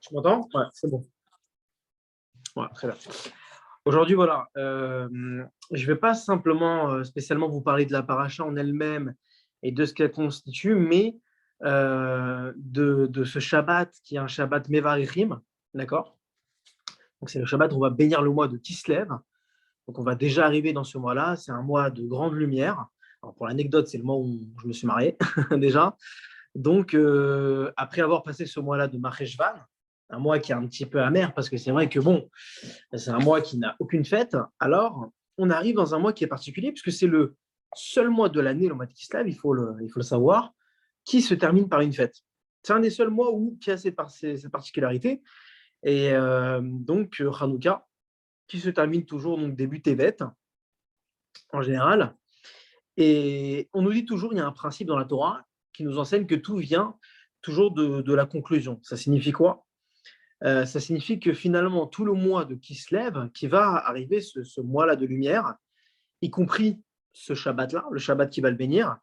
Tu m'entends? Ouais, c'est bon. Ouais, très bien. Aujourd'hui, voilà, je ne vais pas simplement spécialement vous parler de la paracha en elle-même et de ce qu'elle constitue, mais de ce Shabbat qui est un Shabbat Mevarechim, d'accord? Donc, c'est le Shabbat où on va bénir le mois de Kislev. Donc, on va déjà arriver dans ce mois-là. C'est un mois de grande lumière. Alors, pour l'anecdote, c'est le mois où je me suis marié, déjà. Donc, après avoir passé ce mois-là de Marcheshvan, un mois qui est un petit peu amer parce que c'est vrai que bon, c'est un mois qui n'a aucune fête. Alors, on arrive dans un mois qui est particulier puisque c'est le seul mois de l'année, le mois de Kislev, il faut le savoir, qui se termine par une fête. C'est un des seuls mois qui a cette particularité. Et donc, Hanouka, qui se termine toujours donc début Tevet, en général. Et on nous dit toujours, il y a un principe dans la Torah qui nous enseigne que tout vient toujours de la conclusion. Ça signifie quoi? Ça signifie que finalement, tout le mois de Kislev, qui va arriver, ce mois-là de lumière, y compris ce Shabbat-là, le Shabbat qui va le bénir,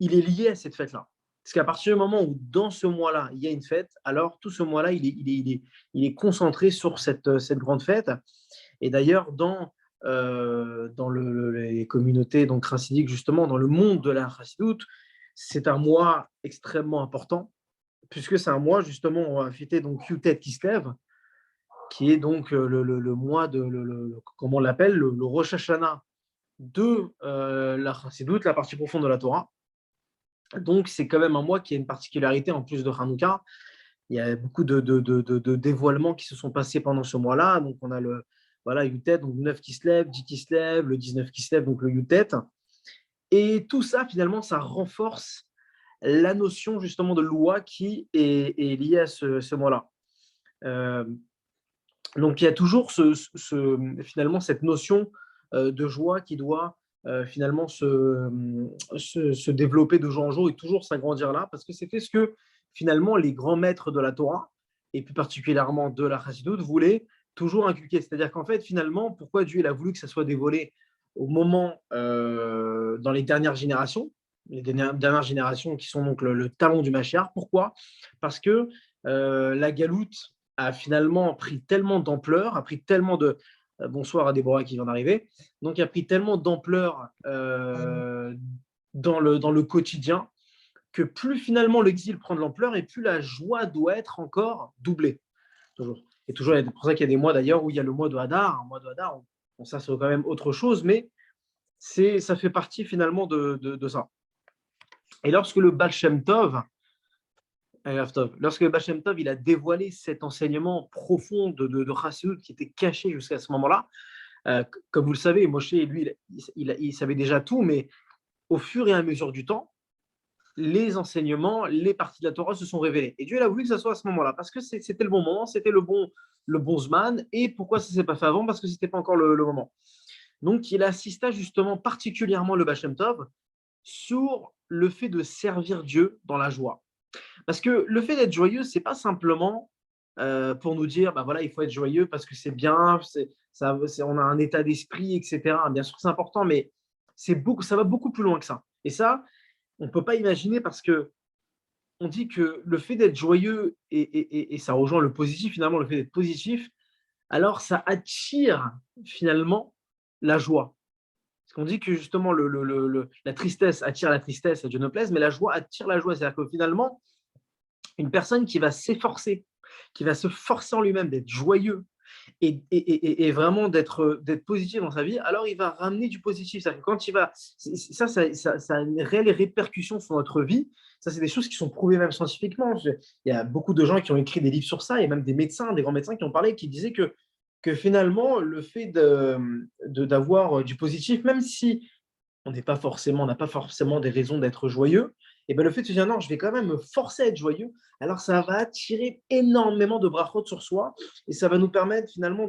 il est lié à cette fête-là. Parce qu'à partir du moment où dans ce mois-là, il y a une fête, alors tout ce mois-là, il est concentré sur cette grande fête. Et d'ailleurs, dans les communautés donc, chassidiques, justement, dans le monde de la chassidoute, c'est un mois extrêmement important, puisque c'est un mois, justement, on va fêter donc Yutet Kislev, qui est donc le mois comment on l'appelle, le Rosh Hashanah de la chassidoute, la partie profonde de la Torah. Donc, c'est quand même un mois qui a une particularité en plus de Hanouka. Il y a beaucoup de dévoilements qui se sont passés pendant ce mois-là. Donc, on a le Yutet, donc 9 qui se lève, 10 qui se lève, le 19 qui se lève, donc le Yutet. Et tout ça, finalement, ça renforce la notion justement de loi qui est liée à ce mois-là. Donc, il y a toujours finalement cette notion de joie qui doit finalement se développer de jour en jour et toujours s'agrandir là, parce que c'était ce que finalement les grands maîtres de la Torah, et plus particulièrement de la Chassidoute, voulaient toujours inculquer. C'est-à-dire qu'en fait, finalement, pourquoi Dieu il a voulu que ça soit dévoilé au moment, dans les dernières générations, dernières générations qui sont donc le talon du Mashiach. Pourquoi? Parce que la galoute a finalement pris tellement d'ampleur, a pris tellement de… bonsoir à Déborah qui vient d'arriver. Donc, a pris tellement d'ampleur dans le quotidien que plus finalement l'exil prend de l'ampleur et plus la joie doit être encore doublée. Toujours. Et toujours, c'est pour ça qu'il y a des mois d'ailleurs où il y a le mois de Hadar. Un mois de Hadar, bon, ça c'est quand même autre chose, mais ça fait partie finalement de ça. Et lorsque le Baal Shem Tov, lorsque le Baal Shem Tov il a dévoilé cet enseignement profond de Chassidut qui était caché jusqu'à ce moment-là, comme vous le savez, Moshe, lui, il savait déjà tout, mais au fur et à mesure du temps, les enseignements, les parties de la Torah se sont révélées. Et Dieu il a voulu que ça soit à ce moment-là, parce que c'était le bon moment, c'était le bon Zman. Et pourquoi ça ne s'est pas fait avant? Parce que ce n'était pas encore le moment. Donc, il assista justement particulièrement le Baal Shem Tov sur le fait de servir Dieu dans la joie. Parce que le fait d'être joyeux, ce n'est pas simplement pour nous dire, bah voilà, il faut être joyeux parce que c'est bien, on a un état d'esprit, etc. Bien sûr, c'est important, mais ça va beaucoup plus loin que ça. Et ça, on ne peut pas imaginer parce que on dit que le fait d'être joyeux, et ça rejoint le positif, finalement, le fait d'être positif, alors ça attire finalement la joie. Parce qu'on dit que justement, la tristesse attire la tristesse, à Dieu ne plaise, mais la joie attire la joie. C'est-à-dire que finalement, une personne qui va s'efforcer, qui va se forcer en lui-même d'être joyeux et vraiment d'être positif dans sa vie, alors il va ramener du positif. C'est-à-dire que quand il va, ça a une réelle répercussion sur notre vie. Ça, c'est des choses qui sont prouvées même scientifiquement. Il y a beaucoup de gens qui ont écrit des livres sur ça, et même des médecins, des grands médecins qui ont parlé, qui disaient que finalement, le fait d'avoir du positif, même si on n'a pas forcément des raisons d'être joyeux, et ben le fait de se dire non, je vais quand même me forcer à être joyeux, alors ça va attirer énormément de brachot sur soi et ça va nous permettre finalement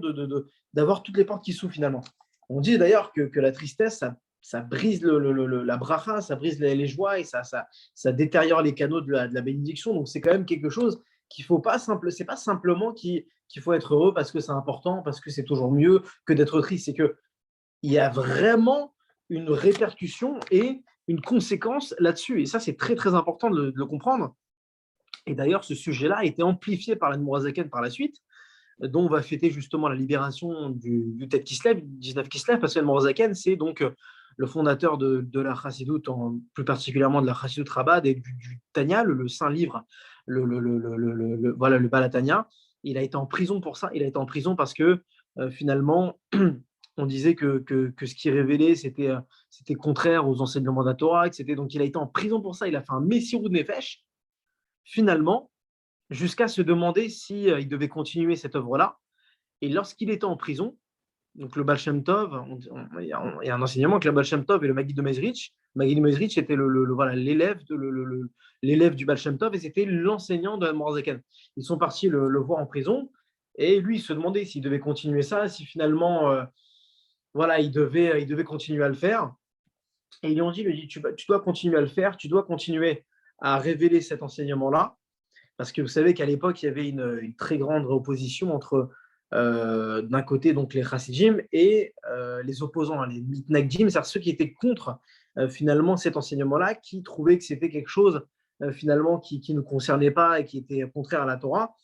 d'avoir toutes les portes qui s'ouvrent finalement. On dit d'ailleurs que la tristesse, ça brise la bracha, ça brise les joies et ça détériore les canaux de la bénédiction. Donc c'est quand même quelque chose qu'il faut pas c'est pas simplement qu'il faut être heureux parce que c'est important, parce que c'est toujours mieux que d'être triste. C'est que il y a vraiment une répercussion et une conséquence là-dessus. Et ça, c'est très, très important de le comprendre. Et d'ailleurs, ce sujet-là a été amplifié par l'Admorazaken par la suite, dont on va fêter justement la libération du Tet Kislev, 19 Kislev, parce que l'Admorazaken, c'est donc le fondateur de la Chassidoute, plus particulièrement de la Chassidoute Rabbad et du Tanya, le saint livre, voilà, le Balatanya. Il a été en prison pour ça. Il a été en prison parce que finalement, on disait que ce qui révélait, c'était contraire aux enseignements de la Torah. Donc, il a été en prison pour ça. Il a fait un Messirut Nefesh, finalement, jusqu'à se demander si il devait continuer cette œuvre-là. Et lorsqu'il était en prison, donc le Baal Shem Tov, il y a un enseignement que le Baal Shem Tov et le Maggid de Mezrich. Maggid de Mezrich était voilà, l'élève du Baal Shem Tov et c'était l'enseignant de Morazaken. Ils sont partis le voir en prison et lui, il se demandait s'il devait continuer ça, si finalement, voilà, il devait continuer à le faire. Et ils lui ont dit, tu dois continuer à le faire, tu dois continuer à révéler cet enseignement-là, parce que vous savez qu'à l'époque, il y avait une très grande opposition entre d'un côté donc les Chassidim et les opposants, les Mitnagdim, c'est-à-dire ceux qui étaient contre finalement cet enseignement-là, qui trouvaient que c'était quelque chose finalement qui ne concernait pas et qui était contraire à la Torah.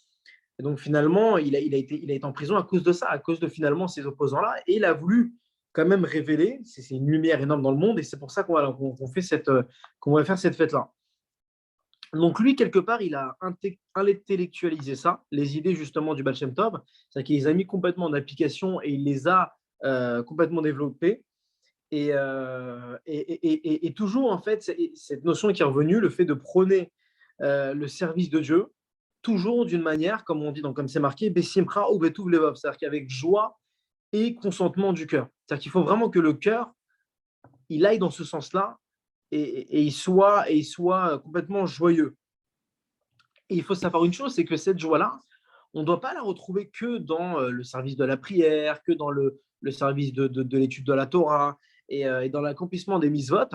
Et donc finalement, il a été en prison à cause de ça, à cause de finalement ces opposants-là, et il a voulu quand même révéler, c'est une lumière énorme dans le monde, et c'est pour ça qu'on va faire cette fête-là. Donc lui, quelque part, il a intellectualisé ça, les idées justement du Baal Shem Tov, c'est-à-dire qu'il les a mis complètement en application et il les a complètement développées. Et toujours, en fait, cette notion qui est revenue, le fait de prôner le service de Dieu, toujours d'une manière, comme on dit, donc, comme c'est marqué, Besimcha ou Betuv Levov, c'est-à-dire qu'avec joie et consentement du cœur. C'est-à-dire qu'il faut vraiment que le cœur, il aille dans ce sens-là et il soit complètement joyeux. Et il faut savoir une chose, c'est que cette joie-là, on ne doit pas la retrouver que dans le service de la prière, que dans le service de l'étude de la Torah et dans l'accomplissement des mitzvot.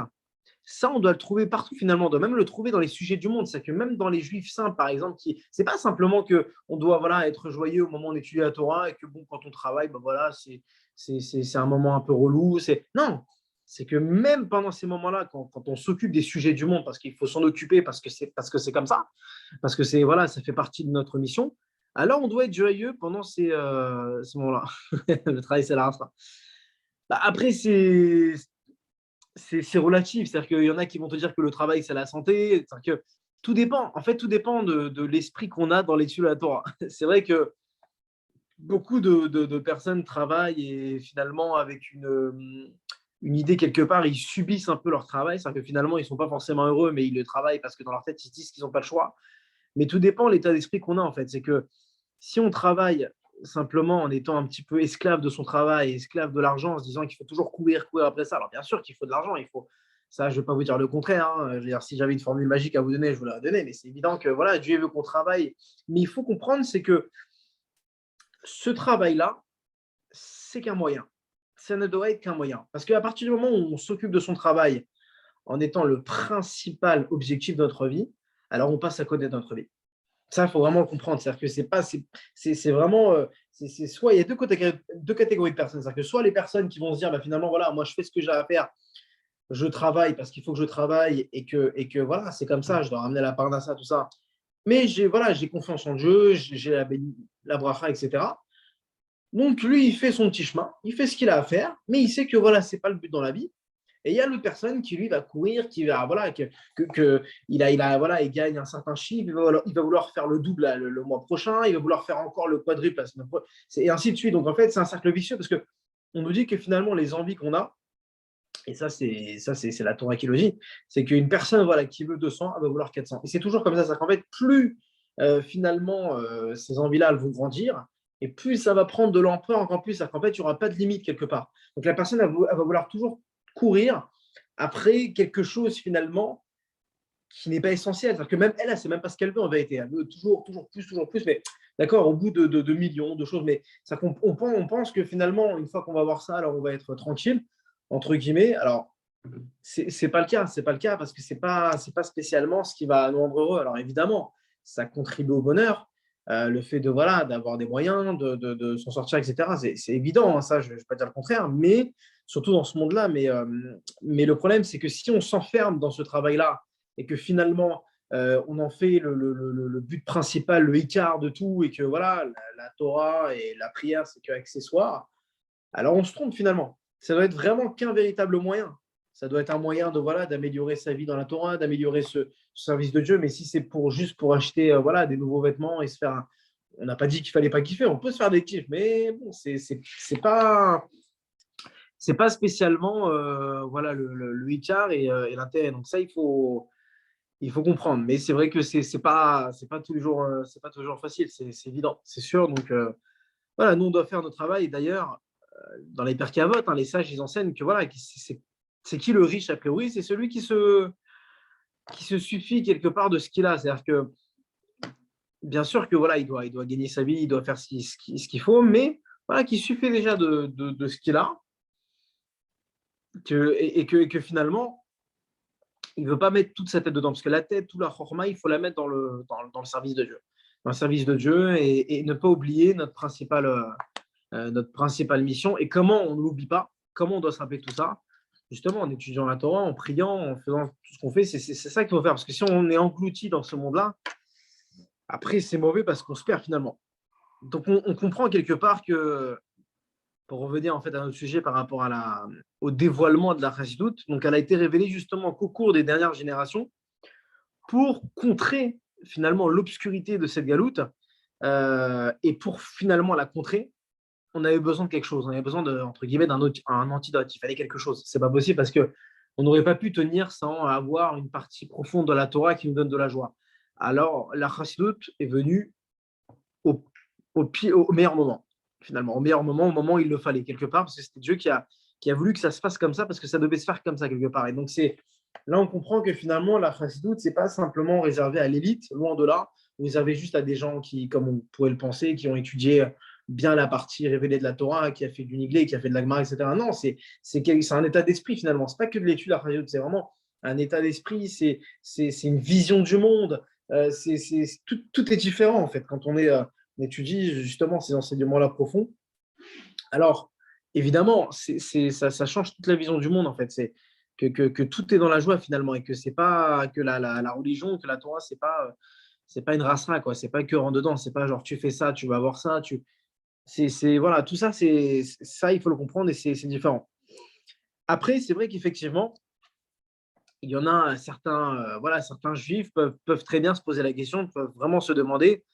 Ça, on doit le trouver partout finalement. On doit même le trouver dans les sujets du monde. C'est-à-dire que même dans les juifs saints, par exemple, ce n'est pas simplement qu'on doit être joyeux au moment où on étudie la Torah et que bon, quand on travaille, ben voilà, c'est un moment un peu relou. Non, c'est que même pendant ces moments-là, quand on s'occupe des sujets du monde, parce qu'il faut s'en occuper, parce que c'est comme ça, parce que voilà, ça fait partie de notre mission, alors on doit être joyeux pendant ces moments-là. Le travail, c'est la race. Bah, après, c'est relatif. C'est-à-dire qu'il y en a qui vont te dire que le travail, c'est la santé. Que tout dépend. En fait, tout dépend de l'esprit qu'on a dans l'étude de la Torah. C'est vrai que beaucoup de personnes travaillent et finalement, avec une idée quelque part, ils subissent un peu leur travail. C'est-à-dire que finalement, ils ne sont pas forcément heureux, mais ils le travaillent parce que dans leur tête, ils se disent qu'ils n'ont pas le choix. Mais tout dépend de l'état d'esprit qu'on a, en fait. C'est que si on travaille simplement en étant un petit peu esclave de son travail, esclave de l'argent, en se disant qu'il faut toujours courir après ça. Alors bien sûr qu'il faut de l'argent, ça, je ne vais pas vous dire le contraire. Hein. Je veux dire, si j'avais une formule magique à vous donner, je vous la donner, mais c'est évident que voilà, Dieu veut qu'on travaille. Mais il faut comprendre, c'est que ce travail-là, c'est qu'un moyen. Ça ne doit être qu'un moyen. Parce qu'à partir du moment où on s'occupe de son travail en étant le principal objectif de notre vie, alors on passe à côté de notre vie. Ça, il faut vraiment le comprendre. C'est-à-dire que c'est vraiment, soit il y a deux catégories de personnes. C'est-à-dire que soit les personnes qui vont se dire, bah, finalement, voilà, moi, je fais ce que j'ai à faire, je travaille parce qu'il faut que je travaille et que voilà, c'est comme ça, je dois ramener la parnassa, tout ça. Mais j'ai confiance en Dieu, j'ai la bracha, etc. Donc, lui, il fait son petit chemin, il fait ce qu'il a à faire, mais il sait que voilà, ce n'est pas le but dans la vie. Et il y a l'autre personne qui, lui, va courir, qui va, voilà, il gagne un certain chiffre, il va vouloir faire le double le mois prochain, il va vouloir faire encore le quadruple la semaine prochaine, et ainsi de suite. Donc, en fait, c'est un cercle vicieux parce qu'on nous dit que finalement, les envies qu'on a, et ça, c'est la Torah qui le dit, c'est qu'une personne voilà, qui veut 200, elle va vouloir 400. Et c'est toujours comme ça. C'est qu'en fait, plus finalement ces envies-là elles vont grandir, et plus ça va prendre de l'ampleur encore plus. C'est qu'en fait, il n'y aura pas de limite quelque part. Donc la personne, elle va vouloir toujours courir après quelque chose finalement qui n'est pas essentiel. C'est-à-dire que même elle ne sait même pas ce qu'elle veut en vérité. Elle veut toujours plus. Mais d'accord, au bout de millions de choses. Mais ça, on pense que finalement, une fois qu'on va voir ça, alors on va être tranquille, entre guillemets. Alors, c'est pas le cas. C'est pas le cas parce que c'est pas spécialement ce qui va nous rendre heureux. Alors évidemment, ça contribue au bonheur. Le fait d'avoir des moyens, de s'en sortir, etc. C'est évident, hein, ça, je ne vais pas dire le contraire, mais surtout dans ce monde-là. Mais le problème, c'est que si on s'enferme dans ce travail-là et que finalement, on en fait le but principal, le Icar de tout, et que voilà, la Torah et la prière, c'est que accessoire, alors on se trompe finalement. Ça doit être vraiment qu'un véritable moyen. Ça doit être un moyen de voilà d'améliorer sa vie dans la Torah, d'améliorer ce service de Dieu. Mais si c'est juste pour acheter voilà des nouveaux vêtements et se faire, on n'a pas dit qu'il fallait pas kiffer. On peut se faire des kiffs, mais bon, c'est pas spécialement voilà le Icar et l'intérêt. Donc ça il faut comprendre. Mais c'est vrai que c'est pas tous les jours c'est pas toujours facile. C'est évident, c'est sûr. Donc voilà, nous on doit faire notre travail. Et d'ailleurs dans les Pirkei Avot, hein, les sages, ils enseignent que voilà, c'est qui le riche a priori? C'est celui qui se suffit quelque part de ce qu'il a. C'est-à-dire que bien sûr que voilà, il doit gagner sa vie, il doit faire ce qu'il faut, mais voilà, qui suffit déjà de ce qu'il a, et que finalement, il ne veut pas mettre toute sa tête dedans, parce que la tête, tout la chorma, il faut la mettre dans le service de Dieu. Dans le service de Dieu, et ne pas oublier notre principale mission. Et comment on ne l'oublie pas? Comment on doit se rappeler tout ça? Justement, en étudiant la Torah, en priant, en faisant tout ce qu'on fait, c'est ça qu'il faut faire. Parce que si on est englouti dans ce monde-là, après, c'est mauvais parce qu'on se perd finalement. Donc, on comprend quelque part que, pour revenir en fait à notre sujet par rapport au dévoilement de la Chassidoute, donc elle a été révélée justement qu'au cours des dernières générations pour contrer finalement l'obscurité de cette galoute, et pour finalement la contrer, on avait besoin de quelque chose. On avait besoin entre guillemets un antidote. Il fallait quelque chose. C'est pas possible parce que on n'aurait pas pu tenir sans avoir une partie profonde de la Torah qui nous donne de la joie. Alors la Chassidoute est venue au, au meilleur moment, finalement, au moment où il le fallait quelque part, parce que c'était Dieu qui a voulu que ça se fasse comme ça, parce que ça devait se faire comme ça quelque part. Et donc là on comprend que finalement la Chassidoute c'est pas simplement réservé à l'élite, loin de là, réservé juste à des gens qui, comme on pourrait le penser, qui ont étudié bien la partie révélée de la Torah, qui a fait du Niglé, qui a fait de la Gemara, etc. Non, c'est un état d'esprit finalement. C'est pas que de l'étude la Chassidoute, c'est vraiment un état d'esprit, c'est une vision du monde. Tout est différent en fait quand on étudie justement ces enseignements-là profonds. Alors, évidemment, ça change toute la vision du monde en fait. C'est que tout est dans la joie finalement, et que c'est pas que la religion, que la Torah, c'est pas une race-là, quoi. C'est pas que en dedans. C'est pas genre tu fais ça, tu vas avoir ça. Voilà, tout ça, ça, il faut le comprendre, et c'est différent. Après, c'est vrai qu'effectivement, il y en a certains, voilà, certains juifs peuvent très bien se poser la question, peuvent vraiment se demander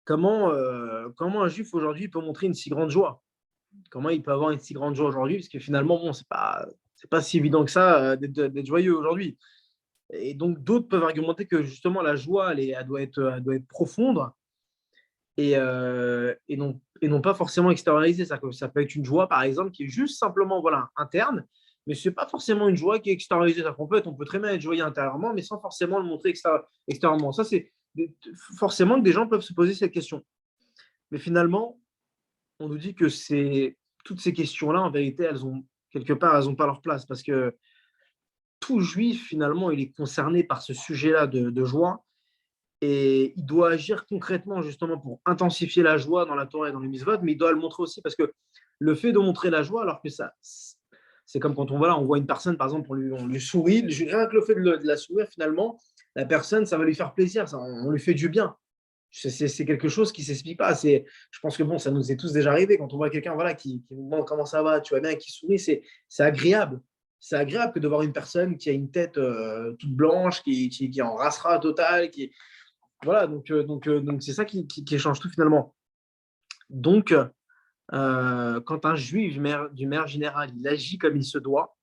comment un juif aujourd'hui peut montrer une si grande joie. Comment il peut avoir une si grande joie aujourd'hui, parce que finalement, bon, c'est pas si évident que ça d'être joyeux aujourd'hui. Et donc, d'autres peuvent argumenter que justement, la joie, elle doit être profonde, et non pas forcément externalisée. Ça peut être une joie, par exemple, qui est juste simplement voilà, interne, mais ce n'est pas forcément une joie qui est extériorisée. On peut très bien être joyeux intérieurement, mais sans forcément le montrer extérieurement. Ça, c'est forcément que des gens peuvent se poser cette question. Mais finalement, on nous dit que toutes ces questions-là, en vérité, quelque part, elles n'ont pas leur place, parce que tout juif, finalement, il est concerné par ce sujet-là de joie, et il doit agir concrètement, justement, pour intensifier la joie dans la Torah et dans les mitzvot, mais il doit le montrer aussi, parce que le fait de montrer la joie, alors que c'est comme quand on voit une personne, par exemple, on lui sourit, rien que le fait de la sourire, finalement, la personne, ça va lui faire plaisir, on lui fait du bien. C'est quelque chose qui ne s'explique pas. Je pense que bon, ça nous est tous déjà arrivé quand on voit quelqu'un voilà, qui nous demande comment ça va, tu vas bien, qui sourit, c'est agréable. C'est agréable que de voir une personne qui a une tête toute blanche, qui est en rasera totale. Voilà, donc c'est ça qui change tout finalement. Donc, quand un juif du maire général, il agit comme il se doit,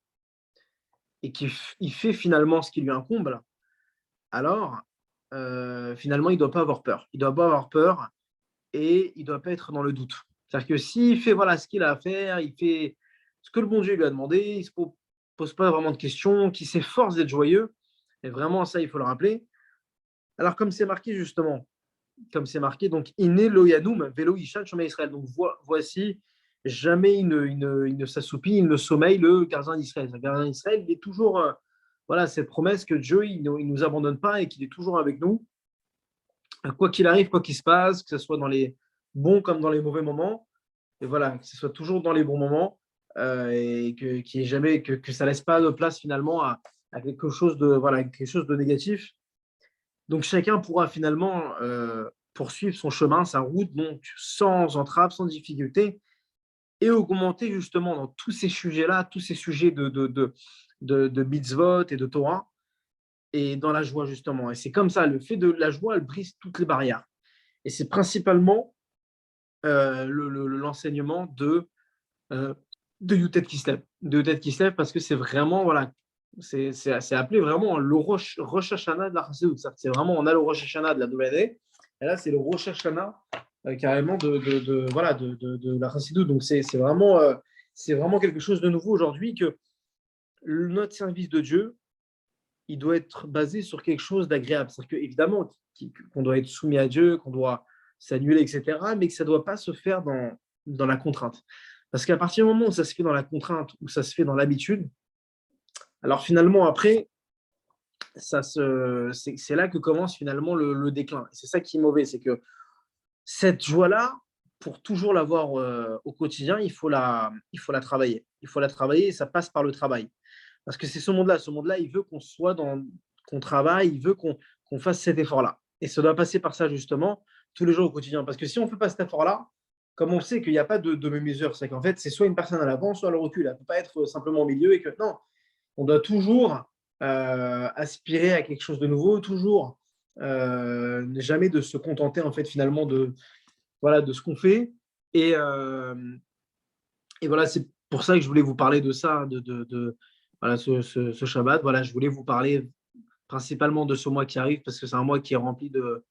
et qu'il fait finalement ce qui lui incombe, alors finalement, il ne doit pas avoir peur. Il ne doit pas avoir peur, et il ne doit pas être dans le doute. C'est-à-dire que s'il fait voilà, ce qu'il a à faire, il fait ce que le bon Dieu lui a demandé, il ne se pose pas vraiment de questions, qu'il s'efforce d'être joyeux, et vraiment ça, il faut le rappeler. Alors comme c'est marqué justement, donc Iné loyanum velo ishan shomei Israël. Donc voici, jamais il ne s'assoupit, il ne sommeille le gardien d'Israël. Le gardien d'Israël, il est toujours voilà, cette promesse que Dieu, il ne nous abandonne pas, et qu'il est toujours avec nous. Quoi qu'il arrive, quoi qu'il se passe, que ce soit dans les bons comme dans les mauvais moments, et voilà, que ce soit toujours dans les bons moments, et qu'il y ait jamais, que ça laisse pas de place finalement à quelque chose de négatif. Donc chacun pourra finalement poursuivre son chemin, sa route, donc sans entrave, sans difficulté, et augmenter justement dans tous ces sujets-là, tous ces sujets de mitzvot et de Torah, et dans la joie justement. Et c'est comme ça, le fait de la joie, elle brise toutes les barrières. Et c'est principalement l'enseignement euh, de Yutet Kislev. De Yutet Kislev, parce que c'est vraiment, voilà, c'est appelé vraiment le Rosh Hashanah de la Chassidut. C'est vraiment, on a le Rosh Hashanah de la nouvelle année, et là, c'est le Rosh Hashanah carrément voilà, de la Chassidut. Donc, c'est vraiment quelque chose de nouveau aujourd'hui que notre service de Dieu, il doit être basé sur quelque chose d'agréable. C'est-à-dire qu'évidemment, qu'on doit être soumis à Dieu, qu'on doit s'annuler, etc., mais que ça ne doit pas se faire dans la contrainte. Parce qu'à partir du moment où ça se fait dans la contrainte, où ça se fait dans l'habitude, alors finalement, après, c'est là que commence finalement le déclin. C'est ça qui est mauvais, c'est que cette joie-là, pour toujours l'avoir au quotidien, il faut la travailler. Il faut la travailler et ça passe par le travail. Parce que c'est ce monde-là. Ce monde-là, il veut qu'on travaille, il veut qu'on fasse cet effort-là. Et ça doit passer par ça, justement, tous les jours au quotidien. Parce que si on ne fait pas cet effort-là, comme on le sait qu'il n'y a pas de mesure, c'est qu'en fait, c'est soit une personne à l'avant, soit à le recul. Elle ne peut pas être simplement au milieu et que non, on doit toujours aspirer à quelque chose de nouveau, toujours jamais de se contenter, en fait, finalement, voilà, de ce qu'on fait. Et, et voilà, c'est pour ça que je voulais vous parler de ça, voilà, ce Shabbat. Voilà, je voulais vous parler principalement de ce mois qui arrive parce que c'est un mois qui est rempli de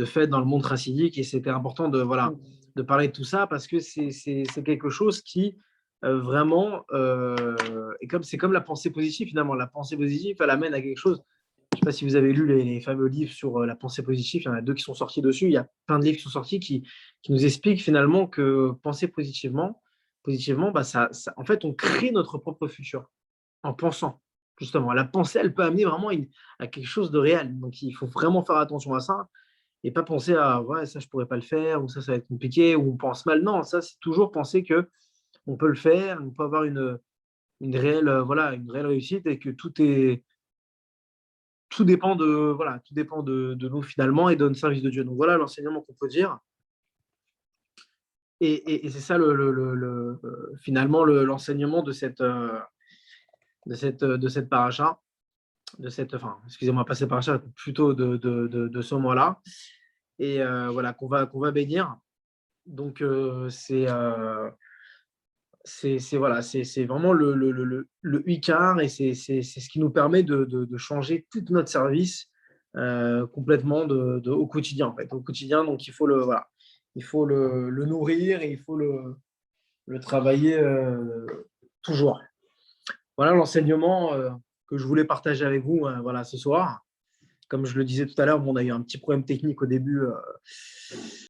fêtes dans le monde chassidique et c'était important voilà, de parler de tout ça parce que c'est quelque chose qui vraiment, c'est comme la pensée positive finalement. La pensée positive, elle amène à quelque chose. Je ne sais pas si vous avez lu les fameux livres sur la pensée positive, il y en a 2 qui sont sortis dessus. Il y a plein de livres qui sont sortis qui nous expliquent finalement que penser positivement bah en fait, on crée notre propre futur en pensant. Justement, la pensée, elle peut amener vraiment à quelque chose de réel. Donc, il faut vraiment faire attention à ça et pas penser à ouais, ça, je pourrais pas le faire, ou ça va être compliqué, ou on pense mal. Non, ça, c'est toujours penser que on peut le faire, on peut avoir une réelle, voilà, une réelle réussite et que tout dépend voilà, tout dépend de nous finalement et de notre service de Dieu. Donc voilà l'enseignement qu'on peut dire. Et c'est ça finalement l'enseignement de cette paracha, enfin, excusez-moi, pas cette paracha, plutôt de ce mois-là, et voilà, qu'on va bénir. Donc voilà, c'est vraiment le Icar et c'est ce qui nous permet de changer tout notre service complètement au quotidien en fait. Au quotidien, donc voilà, il faut le nourrir et il faut le travailler toujours. Voilà l'enseignement que je voulais partager avec vous voilà, ce soir. Comme je le disais tout à l'heure, on a eu un petit problème technique au début